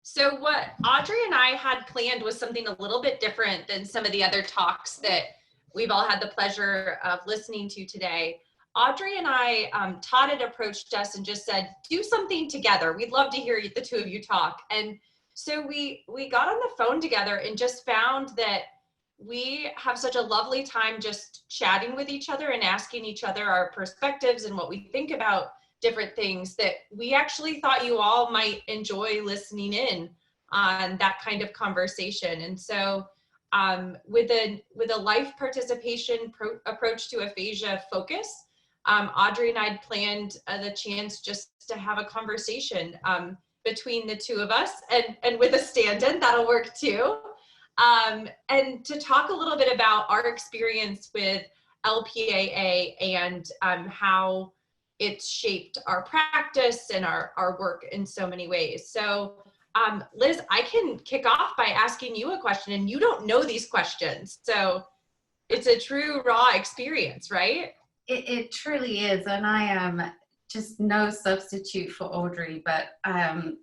So what Audrey and I had planned was something a little bit different than some of the other talks that we've all had the pleasure of listening to today. Audrey and I, Todd had approached us and just said, do something together. We'd love to hear the two of you talk. And so we got on the phone together and just found that we have such a lovely time just chatting with each other and asking each other our perspectives and what we think about different things, that we actually thought you all might enjoy listening in on that kind of conversation. And so with a life participation approach to aphasia focus, Audrey and I had planned the chance just to have a conversation between the two of us, and with a stand-in, that'll work too. And to talk a little bit about our experience with LPAA and how it's shaped our practice and our work in so many ways. So Liz, I can kick off by asking you a question, and you don't know these questions. So it's a true raw experience, right? It truly is. And I am just no substitute for Audrey, but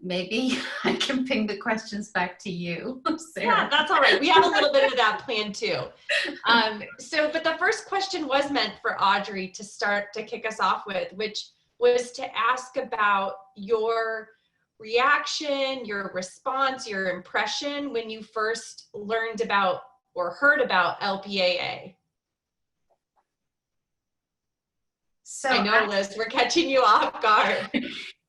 maybe I can ping the questions back to you, Sarah. Yeah, that's all right. We have a little bit of that plan too. But the first question was meant for Audrey to start to kick us off with, which was to ask about your reaction, your response, your impression when you first learned about or heard about LPAA. So I know, Liz, we're catching you off guard.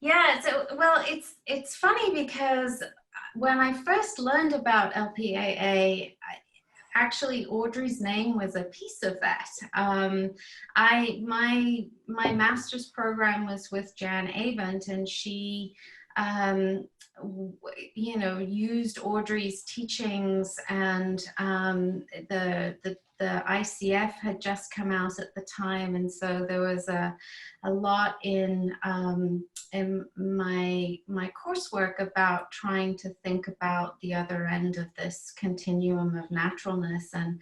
Yeah, so, well, it's funny because when I first learned about LPAA, actually Audrey's name was a piece of that. My master's program was with Jan Avent, and she used Audrey's teachings, and the ICF had just come out at the time, and so there was a lot in my coursework about trying to think about the other end of this continuum of naturalness. And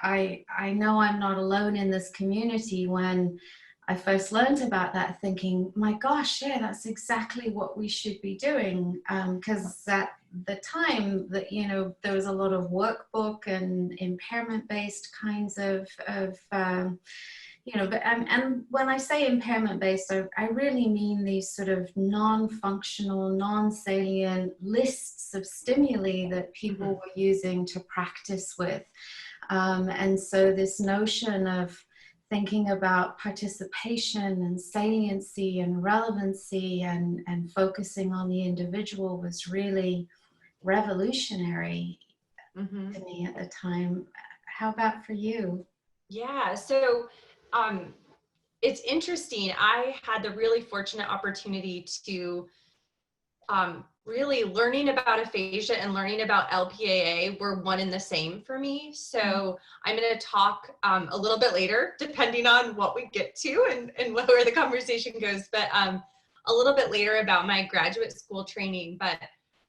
I know I'm not alone in this community. When I first learned about that, thinking, my gosh, yeah, that's exactly what we should be doing. Because at the time that, there was a lot of workbook and impairment-based kinds of and when I say impairment-based, I really mean these sort of non-functional, non-salient lists of stimuli that people were using to practice with. And so this notion of thinking about participation and saliency and relevancy and focusing on the individual was really revolutionary to me at the time. How about for you? Yeah, so it's interesting. I had the really fortunate opportunity to really learning about aphasia and learning about LPAA were one and the same for me. So I'm going to talk a little bit later, depending on what we get to and where the conversation goes, but a little bit later about my graduate school training. But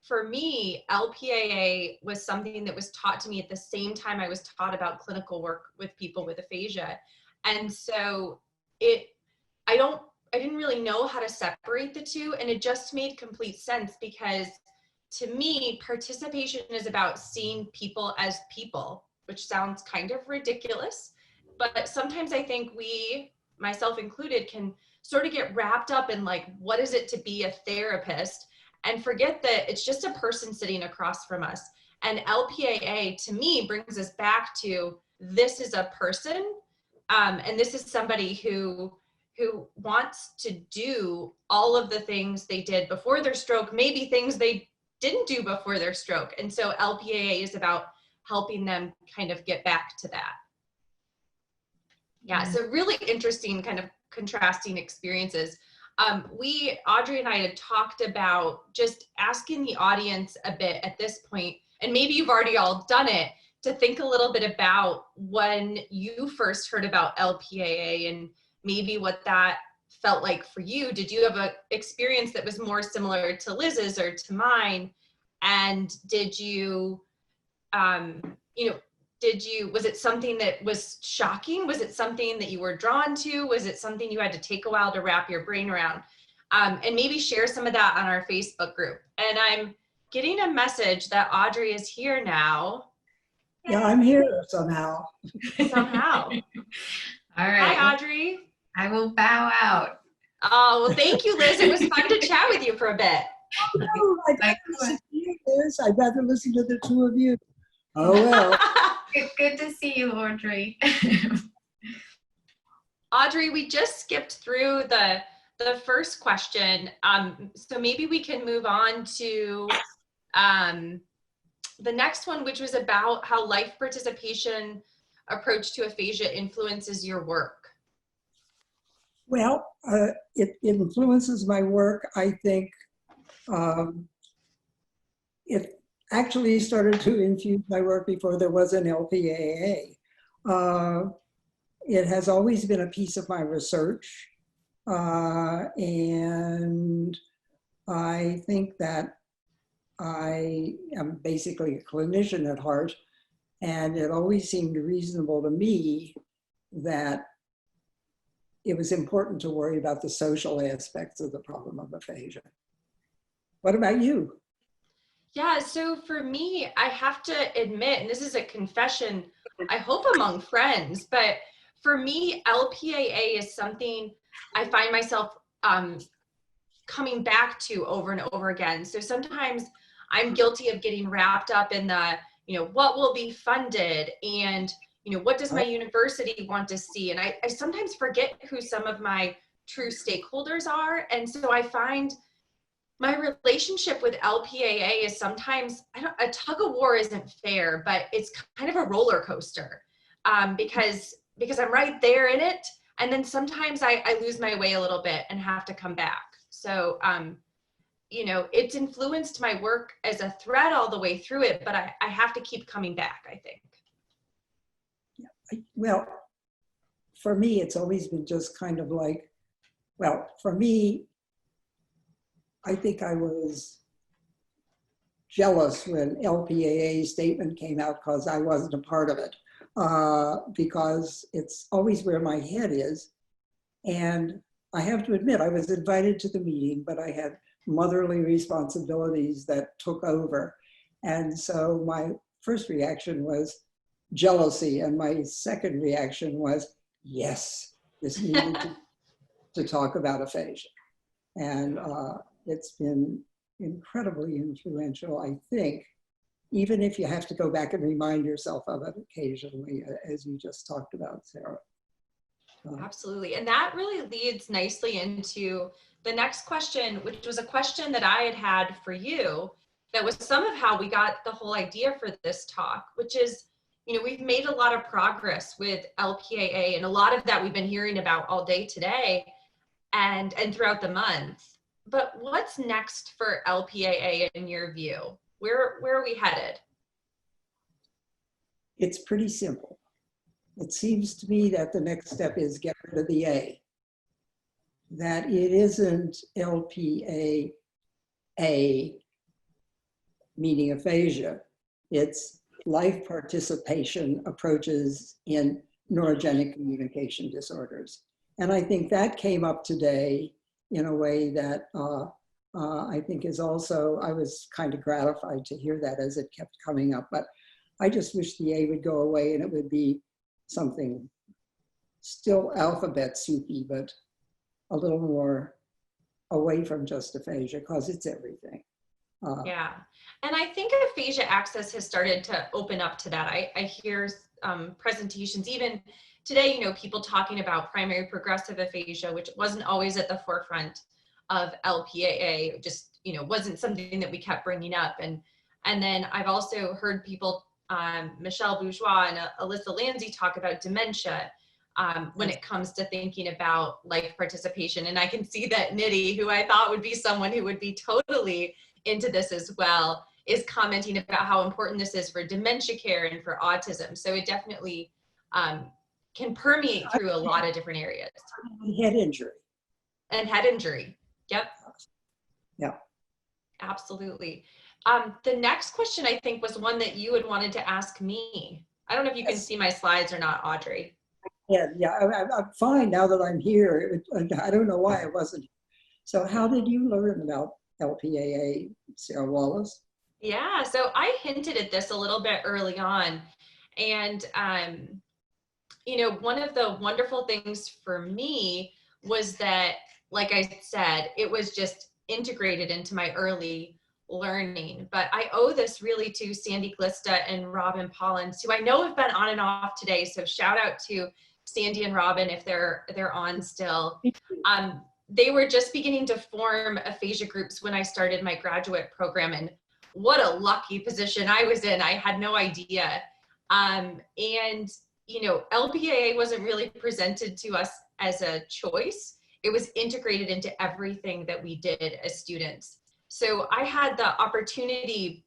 for me, LPAA was something that was taught to me at the same time I was taught about clinical work with people with aphasia. And so I didn't really know how to separate the two, and it just made complete sense, because to me, participation is about seeing people as people, which sounds kind of ridiculous, but sometimes I think we, myself included, can sort of get wrapped up in like, what is it to be a therapist, and forget that it's just a person sitting across from us. And LPAA to me brings us back to, this is a person, and this is somebody who wants to do all of the things they did before their stroke, maybe things they didn't do before their stroke. And so LPAA is about helping them kind of get back to that. Yeah, so really interesting kind of contrasting experiences. Audrey and I had talked about just asking the audience a bit at this point, and maybe you've already all done it, to think a little bit about when you first heard about LPAA and maybe what that felt like for you. Did you have an experience that was more similar to Liz's or to mine? And did you, was it something that was shocking? Was it something that you were drawn to? Was it something you had to take a while to wrap your brain around? and maybe share some of that on our Facebook group. And I'm getting a message that Audrey is here now. Yeah, I'm here somehow. Somehow. All right. Hi, Audrey. I will bow out. Oh, well, thank you, Liz. It was fun to chat with you for a bit. Oh, I'd rather listen to you, Liz. I'd rather listen to the two of you. Oh, well. Good to see you, Audrey. Audrey, we just skipped through the first question. So maybe we can move on to the next one, which was about how life participation approach to aphasia influences your work. Well, it influences my work. I think it actually started to infuse my work before there was an LPAA. It has always been a piece of my research. And I think that I am basically a clinician at heart. And it always seemed reasonable to me that it was important to worry about the social aspects of the problem of aphasia. What about you? Yeah, so for me, I have to admit, and this is a confession, I hope among friends, but for me, LPAA is something I find myself coming back to over and over again. So sometimes I'm guilty of getting wrapped up in the, what will be funded and, what does my university want to see? And I sometimes forget who some of my true stakeholders are. And so I find my relationship with LPAA is sometimes, a tug of war isn't fair, but it's kind of a roller coaster because I'm right there in it. And then sometimes I lose my way a little bit and have to come back. So, it's influenced my work as a thread all the way through it, but I have to keep coming back, I think. Well, for me, it's always been just kind of like, well, for me, I think I was jealous when LPAA's statement came out because I wasn't a part of it, because it's always where my head is. And I have to admit, I was invited to the meeting, but I had motherly responsibilities that took over. And so my first reaction was jealousy. And my second reaction was, yes, this needed to talk about aphasia. And it's been incredibly influential, I think, even if you have to go back and remind yourself of it occasionally, as you just talked about, Sarah. Absolutely. And that really leads nicely into the next question, which was a question that I had for you. That was some of how we got the whole idea for this talk, which is, we've made a lot of progress with LPAA, and a lot of that we've been hearing about all day today and throughout the month. But what's next for LPAA in your view? Where are we headed? It's pretty simple. It seems to me that the next step is get rid of the A. That it isn't LPAA, meaning aphasia. It's life participation approaches in neurogenic communication disorders. And I think that came up today in a way that I think is also, I was kind of gratified to hear that as it kept coming up. But I just wish the A would go away and it would be something still alphabet soupy, but a little more away from just aphasia, because it's everything. Yeah, and I think aphasia access has started to open up to that. I hear presentations, even today, people talking about primary progressive aphasia, which wasn't always at the forefront of LPAA, just, wasn't something that we kept bringing up. And then I've also heard people, Michelle Bourgeois and Alyssa Lanzi, talk about dementia when it comes to thinking about life participation. And I can see that Nidhi, who I thought would be someone who would be totally into this as well, is commenting about how important this is for dementia care and for autism. So it definitely can permeate through a lot of different areas. Head injury. And head injury. Yep. Yeah. Absolutely. The next question, I think, was one that you had wanted to ask me. I don't know if you can see my slides or not, Audrey. Yeah, I'm fine now that I'm here. I don't know why I wasn't. So how did you learn about LPAA, Sarah Wallace? Yeah, so I hinted at this a little bit early on. And, one of the wonderful things for me was that, like I said, it was just integrated into my early learning. But I owe this really to Sandy Glista and Robin Pollins, who I know have been on and off today. So shout out to Sandy and Robin if they're on still. They were just beginning to form aphasia groups when I started my graduate program, and what a lucky position I was in. I had no idea. LPAA wasn't really presented to us as a choice. It was integrated into everything that we did as students. So I had the opportunity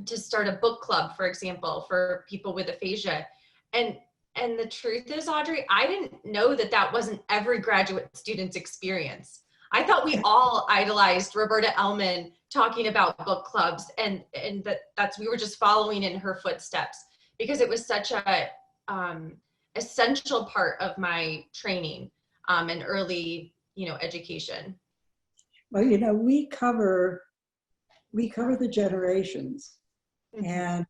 to start a book club, for example, for people with aphasia. And the truth is, Audrey, I didn't know that that wasn't every graduate student's experience. I thought we all idolized Roberta Ellman talking about book clubs, and that's we were just following in her footsteps, because it was such a essential part of my training and early education. Well, we cover the generations, and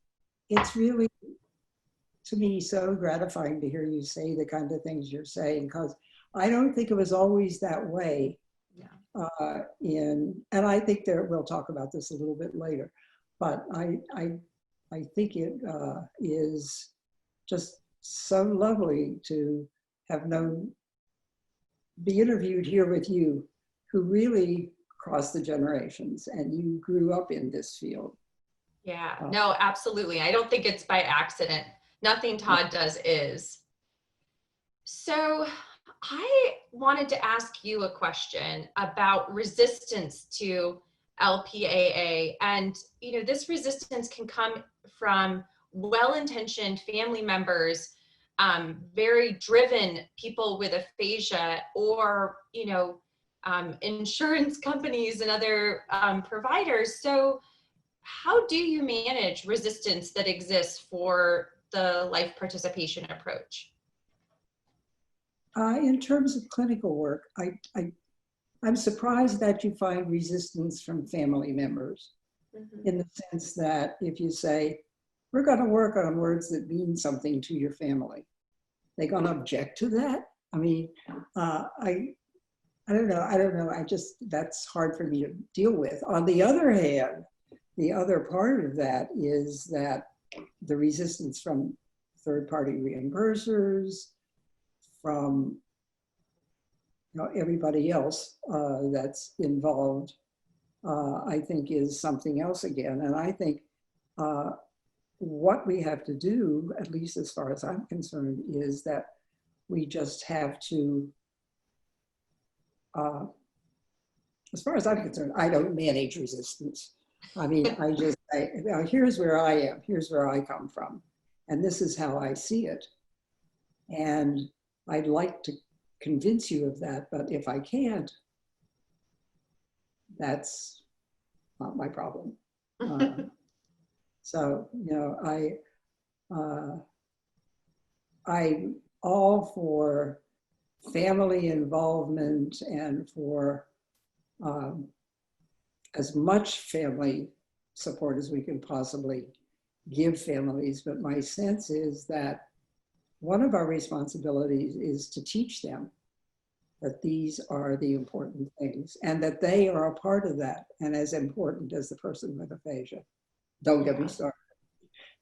it's really, to me, so gratifying to hear you say the kind of things you're saying, because I don't think it was always that way. Yeah. And I think we'll talk about this a little bit later, but I think it is just so lovely to have be interviewed here with you, who really crossed the generations, and you grew up in this field. Yeah, no, absolutely. I don't think it's by accident. Nothing Todd does is. So I wanted to ask you a question about resistance to LPAA. And, this resistance can come from well-intentioned family members, very driven people with aphasia, or, insurance companies and other providers. So how do you manage resistance that exists for the life participation approach? In terms of clinical work, I'm surprised that you find resistance from family members, in the sense that if you say, we're going to work on words that mean something to your family, they're going to object to that? I mean, I don't know. That's hard for me to deal with. On the other hand, the other part of that is that the resistance from third-party reimbursers, from everybody else that's involved, I think is something else again. And I think what we have to do, at least as far as I'm concerned, is that we just have to, as far as I'm concerned, I don't manage resistance. I mean, here's where I am, here's where I come from, and this is how I see it. And I'd like to convince you of that, but if I can't, that's not my problem. So, I'm all for family involvement and for as much family support as we can possibly give families. But my sense is that one of our responsibilities is to teach them that these are the important things, and that they are a part of that, and as important as the person with aphasia. Don't get me started.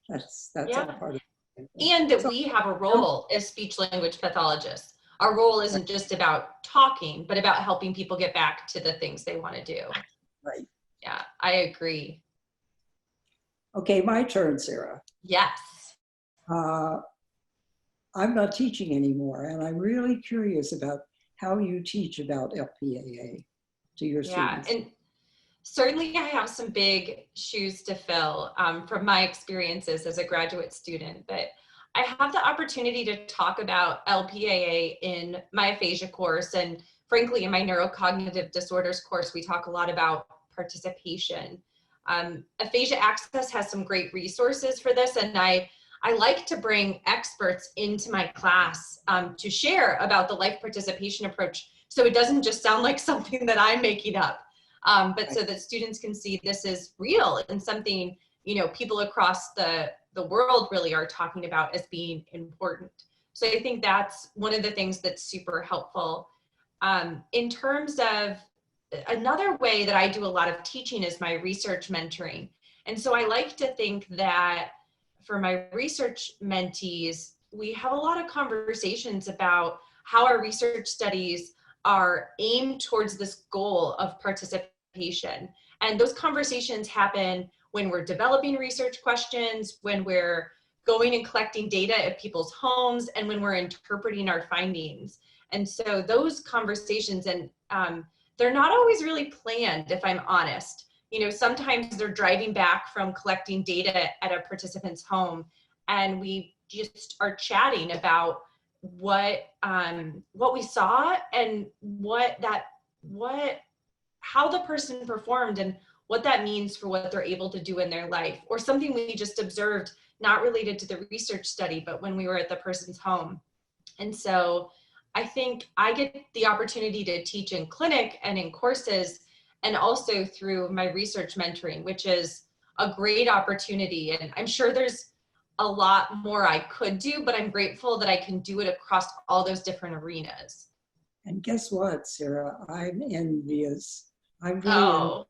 That's all part of it. And that we have a role as speech language pathologists. Our role isn't just about talking, but about helping people get back to the things they want to do. Right. Yeah, I agree. Okay, my turn, Sarah. Yes. I'm not teaching anymore, and I'm really curious about how you teach about LPAA to your students. Yeah, and certainly I have some big shoes to fill from my experiences as a graduate student, but I have the opportunity to talk about LPAA in my aphasia course, and frankly, in my neurocognitive disorders course, we talk a lot about participation. Aphasia Access has some great resources for this, and I like to bring experts into my class to share about the life participation approach, So it doesn't just sound like something that I'm making up, but so that students can see this is real and something, you know, people across the world really are talking about as being important. So I think that's one of the things that's super helpful. In terms of another way that I do a lot of teaching is my research mentoring. And so I like to think that for my research mentees, we have a lot of conversations about how our research studies are aimed towards this goal of participation. And those conversations happen when we're developing research questions, when we're going and collecting data at people's homes, and when we're interpreting our findings. And so those conversations, and they're not always really planned, if I'm honest. You know, sometimes they're driving back from collecting data at a participant's home, and we just are chatting about what we saw and how the person performed and what that means for what they're able to do in their life, or something we just observed not related to the research study, but when we were at the person's home. And so I think I get the opportunity to teach in clinic and in courses, and also through my research mentoring, which is a great opportunity. And I'm sure there's a lot more I could do, but I'm grateful that I can do it across all those different arenas. And guess what, Sarah? I'm envious. I'm really Oh,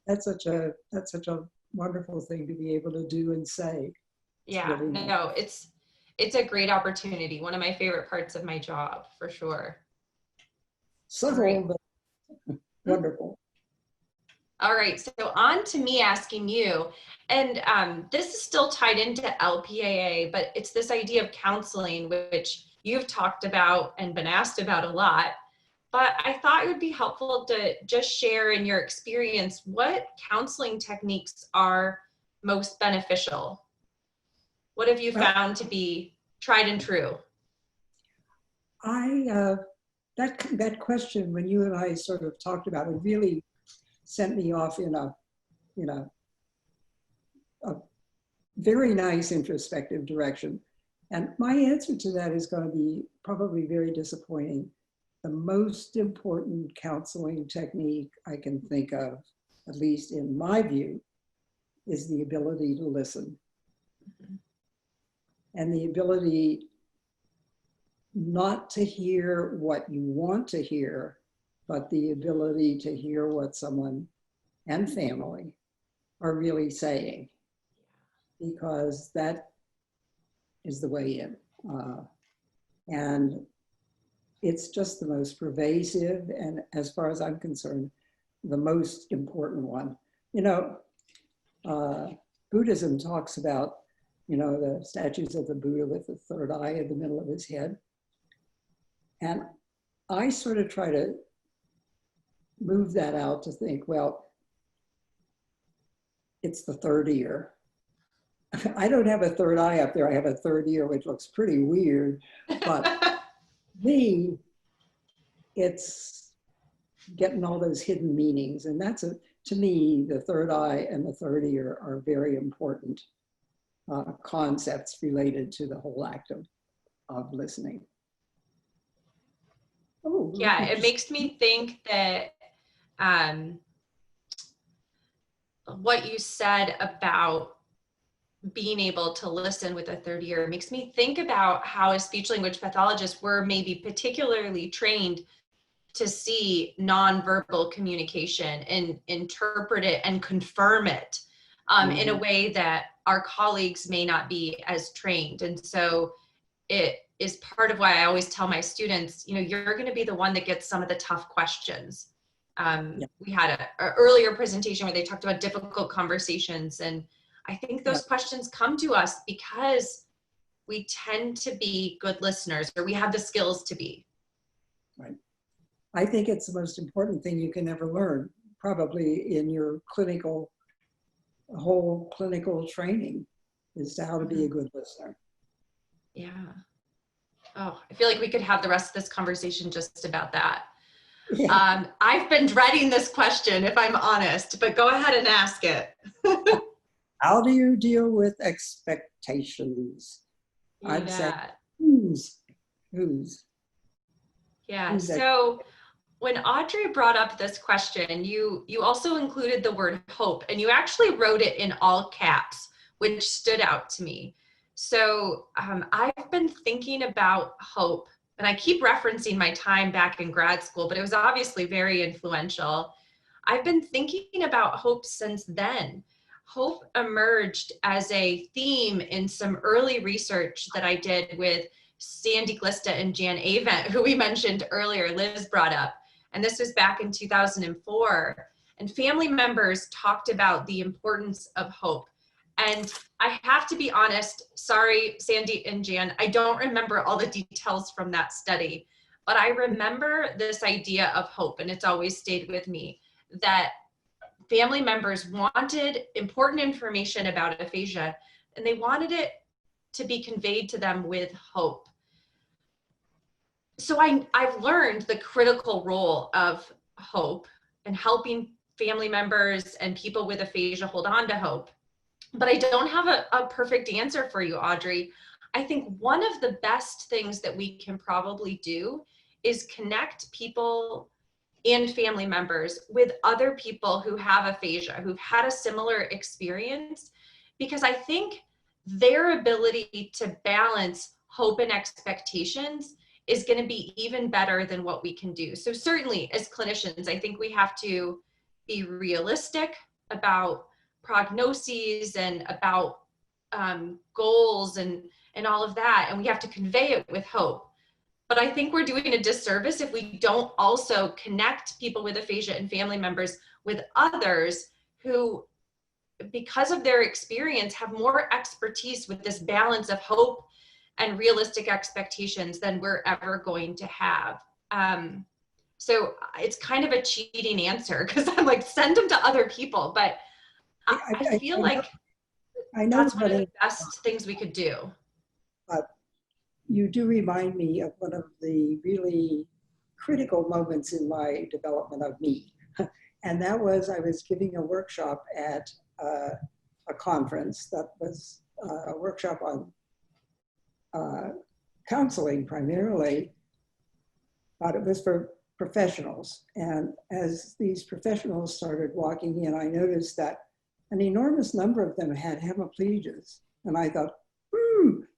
that's such a wonderful thing to be able to do and say. yeah, Really nice. no, it's a great opportunity. One of my favorite parts of my job, for sure. Subtle, Right. but wonderful. All right, so on to me asking you, and this is still tied into LPAA, but it's this idea of counseling, which you've talked about and been asked about a lot. But I thought it would be helpful to just share in your experience what counseling techniques are most beneficial. What have you Well, found to be tried and true? That question, when you and I sort of talked about it, really sent me off in a very nice introspective direction. And my answer to that is going to be probably very disappointing. The most important counseling technique I can think of, at least in my view, is the ability to listen. And the ability not to hear what you want to hear, but the ability to hear what someone and family are really saying, because that is the way in. And it's just the most pervasive, and as far as I'm concerned, the most important one. You know, Buddhism talks about, you know, the statues of the Buddha with the third eye in the middle of his head. And I sort of try to move that out to think, well, it's the third ear. I don't have a third eye up there. I have a third ear, which looks pretty weird. But me, it's getting all those hidden meanings. And that's, to me, the third eye and the third ear are very important concepts related to the whole act of listening. Oh, Yeah, it makes me think that what you said about being able to listen with a third ear makes me think about how, as speech language pathologists, we're maybe particularly trained to see nonverbal communication and interpret it and confirm it in a way that our colleagues may not be as trained. And so it is part of why I always tell my students, you know, you're going to be the one that gets some of the tough questions. We had an earlier presentation where they talked about difficult conversations, and I think those questions come to us because we tend to be good listeners, or we have the skills to be. Right. I think it's the most important thing you can ever learn, probably in your whole clinical training, is to how to be a good listener. Yeah. Oh, I feel like we could have the rest of this conversation just about that. Yeah. I've been dreading this question, if I'm honest, but go ahead and ask it. How do you deal with expectations? I'd say whose? Yeah. So when Audrey brought up this question, you also included the word hope, and you actually wrote it in all caps, which stood out to me. So I've been thinking about hope, and I keep referencing my time back in grad school, but it was obviously very influential. I've been thinking about hope since then. Hope emerged as a theme in some early research that I did with Sandy Glista and Jan Avent, who we mentioned earlier, Liz brought up. And this was back in 2004. And family members talked about the importance of hope. And I have to be honest, sorry, Sandy and Jan, I don't remember all the details from that study, but I remember this idea of hope, and it's always stayed with me, that family members wanted important information about aphasia, and they wanted it to be conveyed to them with hope. So I've learned the critical role of hope and helping family members and people with aphasia hold on to hope. But I don't have a perfect answer for you, Audrey. I think one of the best things that we can probably do is connect people and family members with other people who have aphasia, who've had a similar experience, because I think their ability to balance hope and expectations is going to be even better than what we can do. So certainly as clinicians, I think we have to be realistic about prognoses and about goals and all of that. And we have to convey it with hope. But I think we're doing a disservice if we don't also connect people with aphasia and family members with others who, because of their experience, have more expertise with this balance of hope and realistic expectations than we're ever going to have. So it's kind of a cheating answer, because I'm like, send them to other people. But I feel like that's one of the best things we could do. You do remind me of one of the really critical moments in my development of me. And that was, I was giving a workshop at a conference that was a workshop on counseling primarily, but it was for professionals. And as these professionals started walking in, I noticed that an enormous number of them had hemiplegias. And I thought,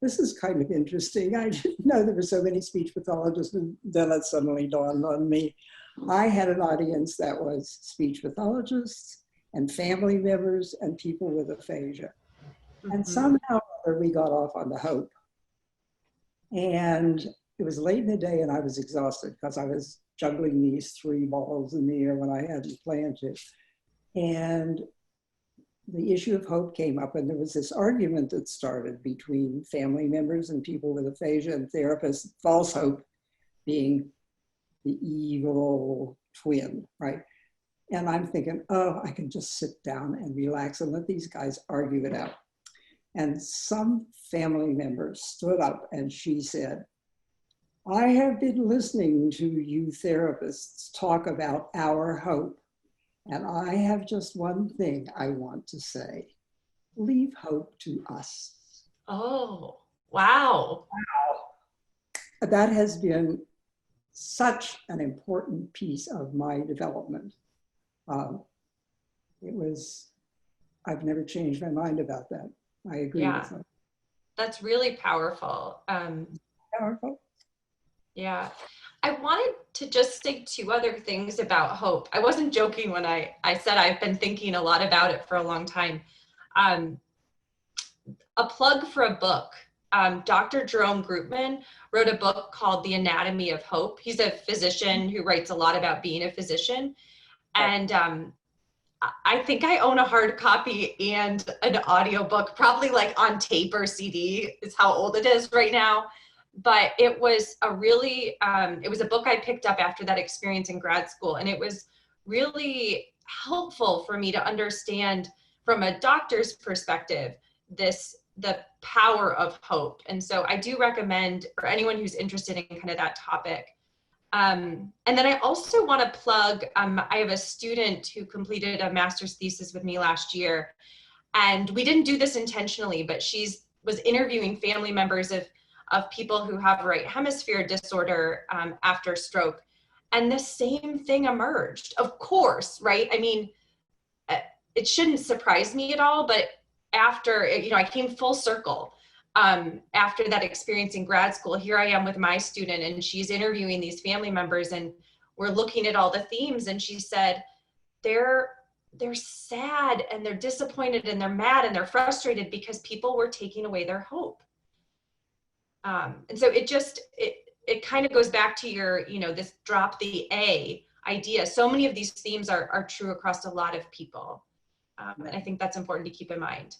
this is kind of interesting. I didn't know there were so many speech pathologists, and then it suddenly dawned on me. I had an audience that was speech pathologists and family members and people with aphasia. And somehow or other we got off on the hope. And it was late in the day and I was exhausted because I was juggling these 3 balls in the air when I hadn't planned to. And the issue of hope came up, and there was this argument that started between family members and people with aphasia and therapists, false hope being the evil twin, right? And I'm thinking, oh, I can just sit down and relax and let these guys argue it out. And some family member stood up and she said, I have been listening to you therapists talk about our hope. And I have just one thing I want to say. Leave hope to us. Oh, wow. That has been such an important piece of my development. I've never changed my mind about that. I agree with that. That's really powerful. Powerful? Yeah. I wanted to just say 2 other things about hope. I wasn't joking when I said I've been thinking a lot about it for a long time. A plug for a book. Dr. Jerome Grootman wrote a book called The Anatomy of Hope. He's a physician who writes a lot about being a physician. And I think I own a hard copy and an audiobook, probably like on tape or CD is how old it is right now. But it was a really, it was a book I picked up after that experience in grad school. And it was really helpful for me to understand from a doctor's perspective, the power of hope. And so I do recommend for anyone who's interested in kind of that topic. And then I also want to plug, I have a student who completed a master's thesis with me last year. And we didn't do this intentionally, but was interviewing family members of of people who have right hemisphere disorder after stroke. And the same thing emerged, of course, right? I mean, it shouldn't surprise me at all, but after, I came full circle. After that experience in grad school, here I am with my student, and she's interviewing these family members, and we're looking at all the themes, and she said, they're sad, and they're disappointed, and they're mad, and they're frustrated because people were taking away their hope. And so it kind of goes back to your, this drop the A idea. So many of these themes are true across a lot of people. And I think that's important to keep in mind.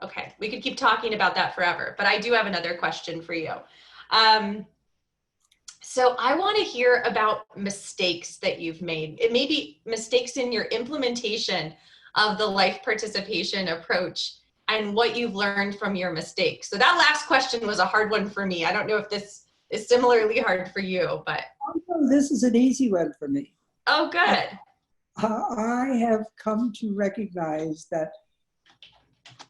Okay, we could keep talking about that forever, but I do have another question for you. So I want to hear about mistakes that you've made. It may be mistakes in your implementation of the life participation approach and what you've learned from your mistakes. So that last question was a hard one for me. I don't know if this is similarly hard for you, but. Oh, this is an easy one for me. Oh, good. I have come to recognize that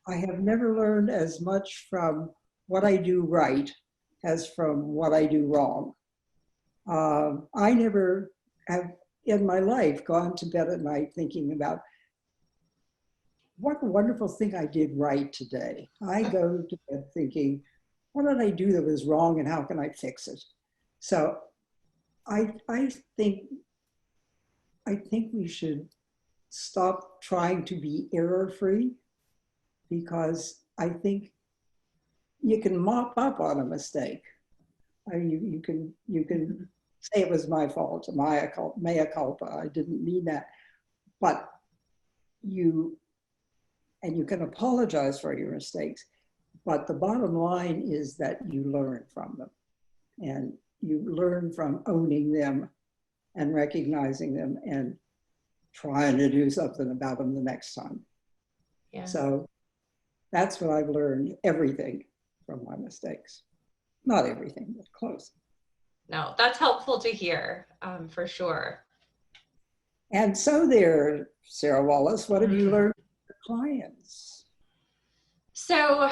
I have never learned as much from what I do right as from what I do wrong. I never have in my life gone to bed at night thinking about what a wonderful thing I did right today. I go to bed thinking, what did I do that was wrong and how can I fix it? So I think we should stop trying to be error-free, because I think you can mop up on a mistake. I mean, you can say it was my fault, mea culpa, I didn't mean that. But you can apologize for your mistakes, but the bottom line is that you learn from them. And you learn from owning them and recognizing them and trying to do something about them the next time. Yeah. So that's what I've learned, everything from my mistakes. Not everything, but close. No, that's helpful to hear, for sure. And so there, Sarah Wallace, what have you learned from your clients? So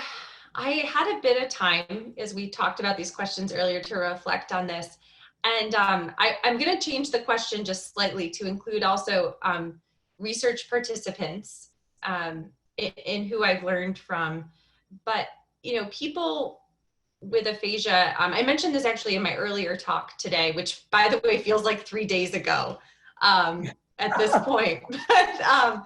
I had a bit of time, as we talked about these questions earlier, to reflect on this. And I'm going to change the question just slightly to include also research participants in who I've learned from. But, people with aphasia, I mentioned this actually in my earlier talk today, which, by the way, feels like 3 days ago at this point. But,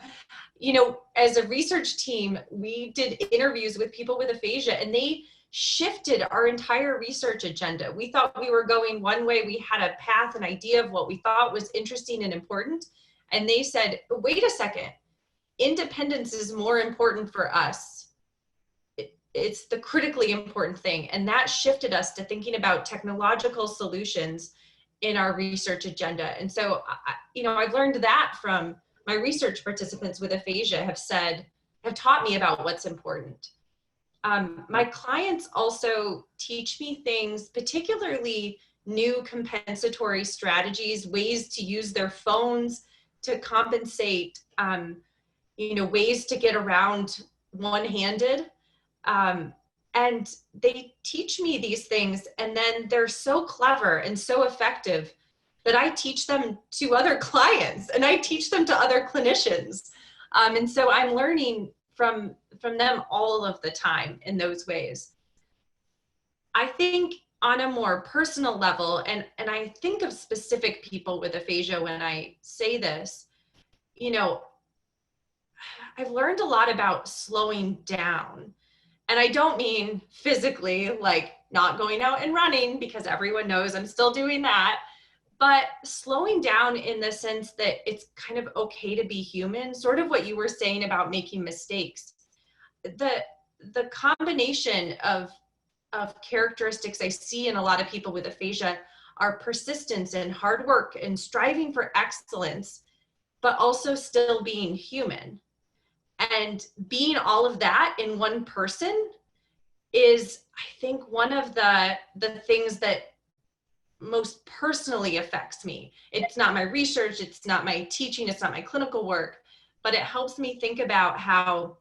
as a research team, we did interviews with people with aphasia, and they shifted our entire research agenda. We thought we were going one way. We had a path, an idea of what we thought was interesting and important. And they said, wait a second, independence is more important for us. It's the critically important thing. And that shifted us to thinking about technological solutions in our research agenda. And so, I've learned that from my research participants with aphasia have taught me about what's important. My clients also teach me things, particularly new compensatory strategies, ways to use their phones to compensate, ways to get around one-handed. And they teach me these things, and then they're so clever and so effective that I teach them to other clients, and I teach them to other clinicians. And so I'm learning from them all of the time in those ways. I think on a more personal level, and I think of specific people with aphasia when I say this, I've learned a lot about slowing down. And I don't mean physically, like not going out and running, because everyone knows I'm still doing that, but slowing down in the sense that it's kind of okay to be human, sort of what you were saying about making mistakes. The combination of characteristics I see in a lot of people with aphasia are persistence and hard work and striving for excellence, but also still being human. And being all of that in one person is, I think, one of the things that most personally affects me. It's not my research, it's not my teaching, it's not my clinical work, but it helps me think about how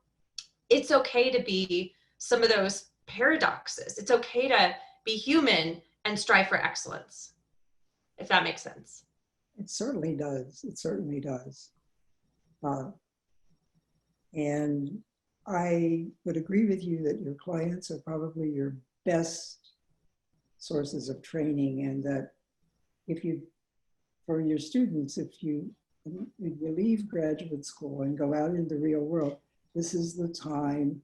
it's okay to be some of those paradoxes. It's okay to be human and strive for excellence, if that makes sense. It certainly does. It certainly does. And I would agree with you that your clients are probably your best sources of training, and that if you, for your students, if you leave graduate school and go out in the real world, this is the time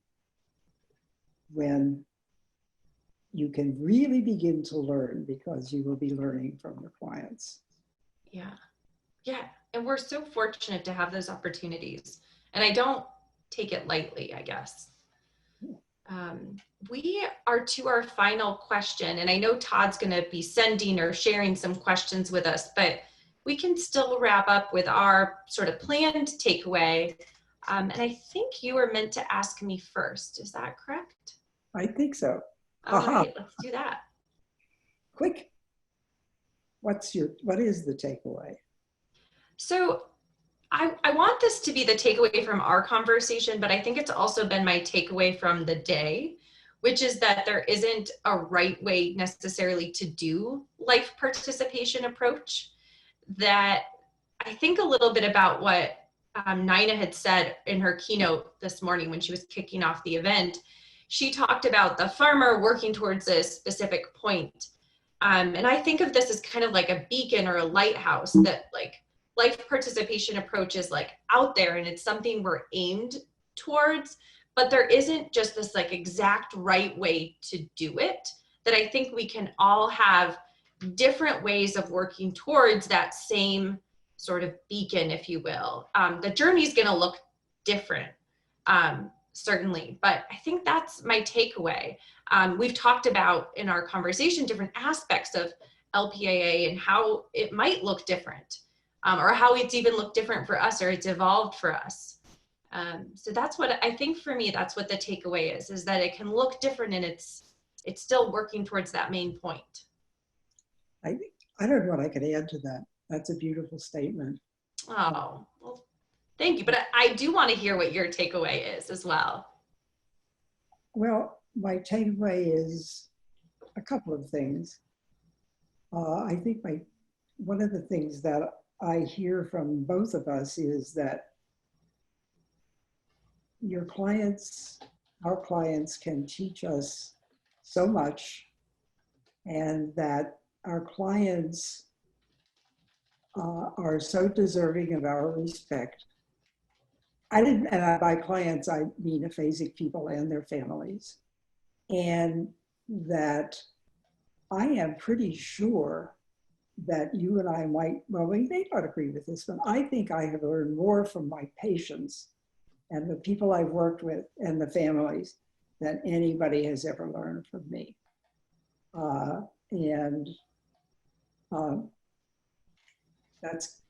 when you can really begin to learn, because you will be learning from your clients. Yeah. Yeah. And we're so fortunate to have those opportunities. And I don't take it lightly, I guess. We are to our final question, and I know Todd's going to be sending or sharing some questions with us, but we can still wrap up with our sort of planned takeaway. And I think you were meant to ask me first. Is that correct? I think so. All right, let's do that. Quick. What is the takeaway? So I want this to be the takeaway from our conversation, but I think it's also been my takeaway from the day, which is that there isn't a right way necessarily to do life participation approach. That I think a little bit about what Nina had said in her keynote this morning when she was kicking off the event. She talked about the farmer working towards a specific point. And I think of this as kind of like a beacon or a lighthouse, that like life participation approach is like out there and it's something we're aimed towards, but there isn't just this like exact right way to do it. That I think we can all have different ways of working towards that same sort of beacon, if you will. The journey is going to look different, certainly, but I think that's my takeaway. We've talked about in our conversation different aspects of LPAA and how it might look different, or how it's even looked different for us, or it's evolved for us. So that's what I think for me, that's what the takeaway is that it can look different, and it's still working towards that main point. I don't know what I could add to that. That's a beautiful statement. Oh, well, thank you. But I do want to hear what your takeaway is as well. Well, my takeaway is a couple of things. I think one of the things that I hear from both of us is that our clients can teach us so much, and that our clients are so deserving of our respect. And by clients, I mean aphasic people and their families. And that I am pretty sure that you and I we may not agree with this, but I think I have learned more from my patients and the people I've worked with and the families than anybody has ever learned from me. That's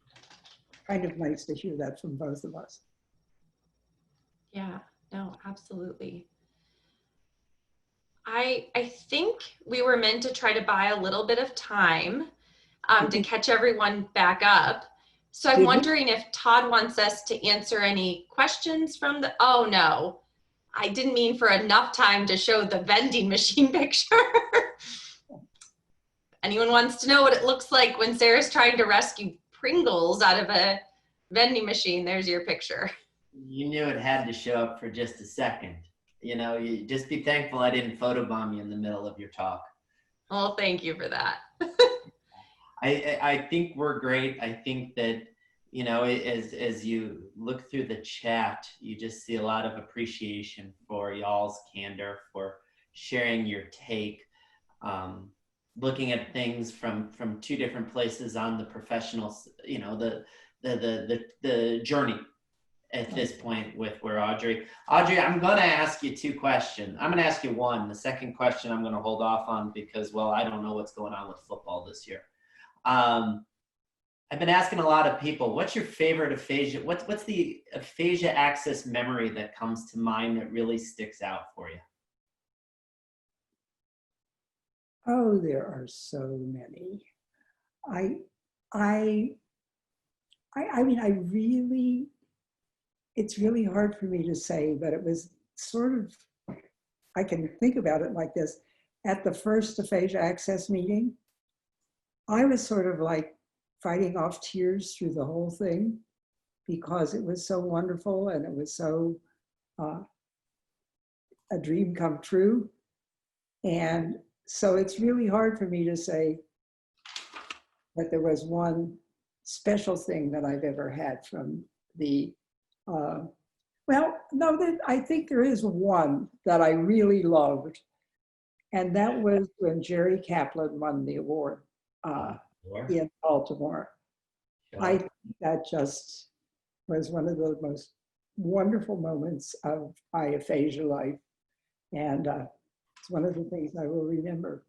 kind of nice to hear that from both of us. Yeah, no, absolutely. I think we were meant to try to buy a little bit of time to catch everyone back up. So I'm wondering if Todd wants us to answer any questions from oh no, I didn't mean for enough time to show the vending machine picture. Anyone wants to know what it looks like when Sarah's trying to rescue Pringles out of a vending machine? There's your picture. You knew it had to show up for just a second. You know, you just be thankful I didn't photobomb you in the middle of your talk. Well, thank you for that. I think we're great. I think that, you know, as you look through the chat, you just see a lot of appreciation for y'all's candor, for sharing your take, looking at things from two different places on the professional, you know, the journey at this point with where Audrey, I'm going to ask you two questions. I'm going to ask you one. The second question I'm going to hold off on because, well, I don't know what's going on with football this year. I've been asking a lot of people, what's your favorite aphasia? What's the aphasia access memory that comes to mind that really sticks out for you? Oh, there are so many. It's really hard for me to say, but it was sort of, I can think about it like this. At the first aphasia access meeting, I was sort of like fighting off tears through the whole thing because it was so wonderful and it was so a dream come true. And so it's really hard for me to say that there was one special thing that I've ever had from the, well, no, I think there is one that I really loved. And that was when Jerry Kaplan won the award in Baltimore. Sure. I think that just was one of the most wonderful moments of my aphasia life. And it's one of the things I will remember.